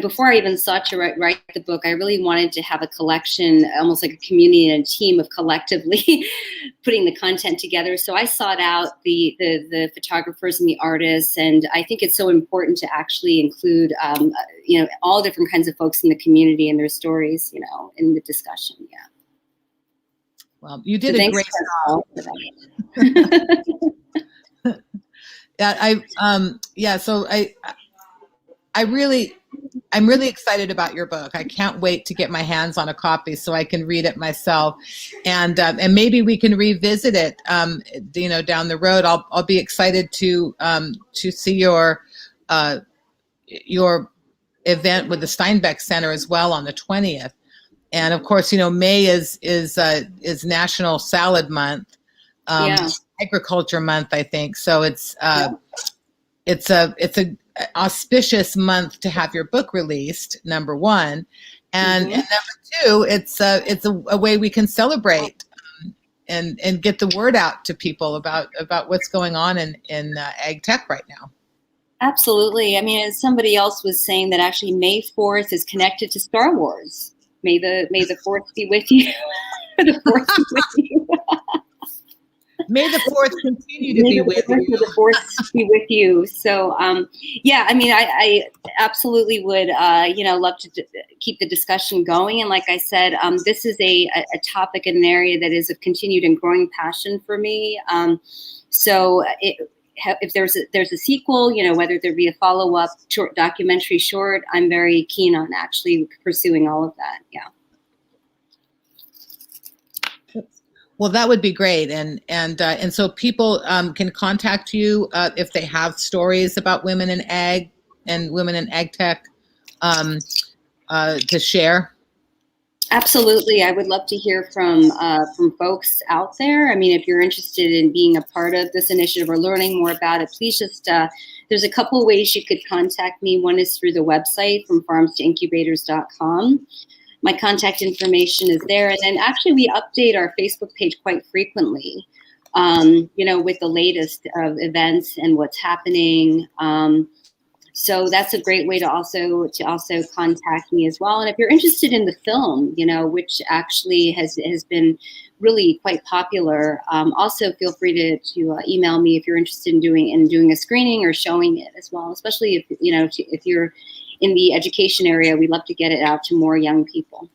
before I even sought to write the book, I really wanted to have a collection, almost like a community and a team of collectively putting the content together. So I sought out the photographers and the artists, and I think it's so important to actually include, all different kinds of folks in the community and their stories, in the discussion. Yeah. Well, you did a great job. I'm really excited about your book. I can't wait to get my hands on a copy so I can read it myself, and maybe we can revisit it. Down the road, I'll be excited to see your event with the Steinbeck Center as well on the 20th. And of course, May is National Salad Month, Yeah. Agriculture Month, I think. So it's Yeah. it's a auspicious month to have your book released, number one, and Mm-hmm. number two, it's a way we can celebrate and get the word out to people about what's going on in ag tech right now. Absolutely. I mean, as somebody else was saying, that actually May 4th is connected to Star Wars. May the Fourth be with you. The Fourth be with you. May the Fourth continue to be with you. The Fourth be with you. So, yeah, I mean, I absolutely would, love to keep the discussion going. And like I said, this is a topic in an area that is of continued and growing passion for me. If there's a sequel, whether there be a follow-up short documentary short, I'm very keen on actually pursuing all of that. Yeah. Well, that would be great, and so people can contact you if they have stories about women in ag and women in ag tech to share. Absolutely, I would love to hear from folks out there. I mean, if you're interested in being a part of this initiative or learning more about it, please just there's a couple ways you could contact me. One is through the website from farmstoincubators.com. My contact information is there. And then actually we update our Facebook page quite frequently, with the latest of events and what's happening. So that's a great way to also contact me as well. And if you're interested in the film, which actually has been really quite popular, also feel free to email me if you're interested in doing a screening or showing it as well, especially if you're in the education area. We love to get it out to more young people.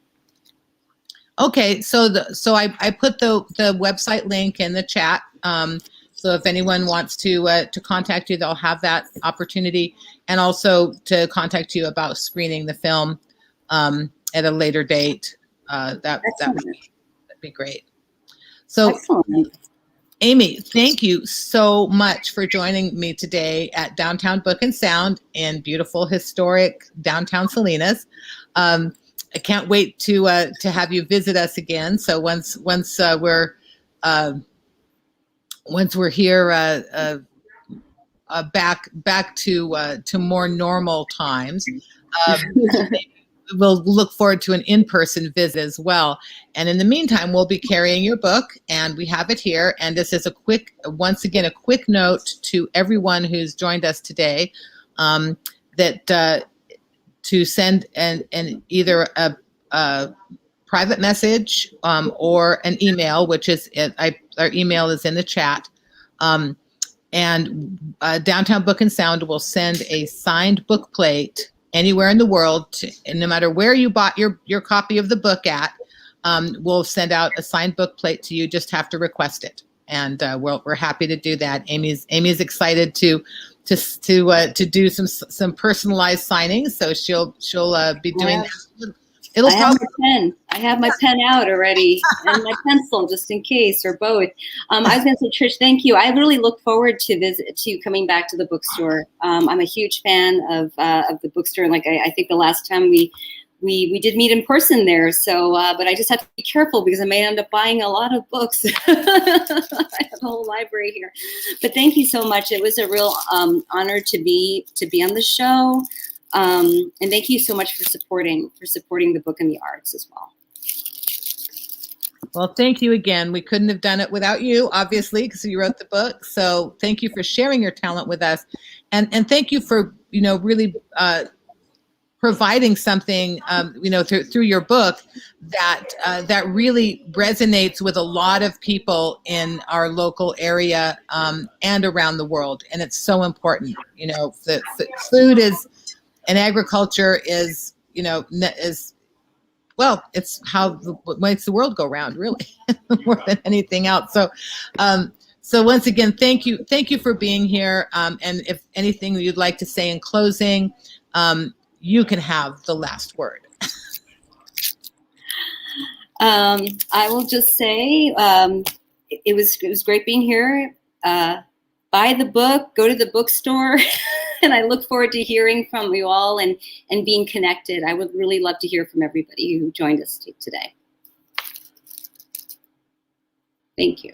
Okay, so I put the website link in the chat. So if anyone wants to contact you, they'll have that opportunity, and also to contact you about screening the film at a later date. That'd be great. So, excellent. Amy, thank you so much for joining me today at Downtown Book and Sound in beautiful, historic downtown Salinas. I can't wait to have you visit us again. So once we're here back to more normal times, we'll look forward to an in-person visit as well. And in the meantime, we'll be carrying your book, and we have it here. And this is once again, a quick note to everyone who's joined us today, that to send an either a private message or an email, which is our email is in the chat. And Downtown Book and Sound will send a signed book plate anywhere in the world, and no matter where you bought your copy of the book at, we'll send out a signed book plate to you. Just have to request it, and we're happy to do that. Amy's excited to do some personalized signings, so she'll be doing that. I have my pen out already, and my pencil just in case, or both. I was going to say, Trish, thank you. I really look forward to coming back to the bookstore. I'm a huge fan of the bookstore. Like I think the last time we did meet in person there. So, but I just have to be careful because I may end up buying a lot of books. I have a whole library here. But thank you so much. It was a real honor to be on the show. And thank you so much for supporting the book and the arts as well. Well, thank you again. We couldn't have done it without you, obviously, because you wrote the book. So thank you for sharing your talent with us, and thank you for really providing something through your book that really resonates with a lot of people in our local area and around the world. And it's so important. The food and agriculture is it's what makes the world go round, really, more than anything else. So once again, thank you for being here. And if anything you'd like to say in closing, you can have the last word. I will just say it was great being here. Buy the book, go to the bookstore, And I look forward to hearing from you all and being connected. I would really love to hear from everybody who joined us today. Thank you.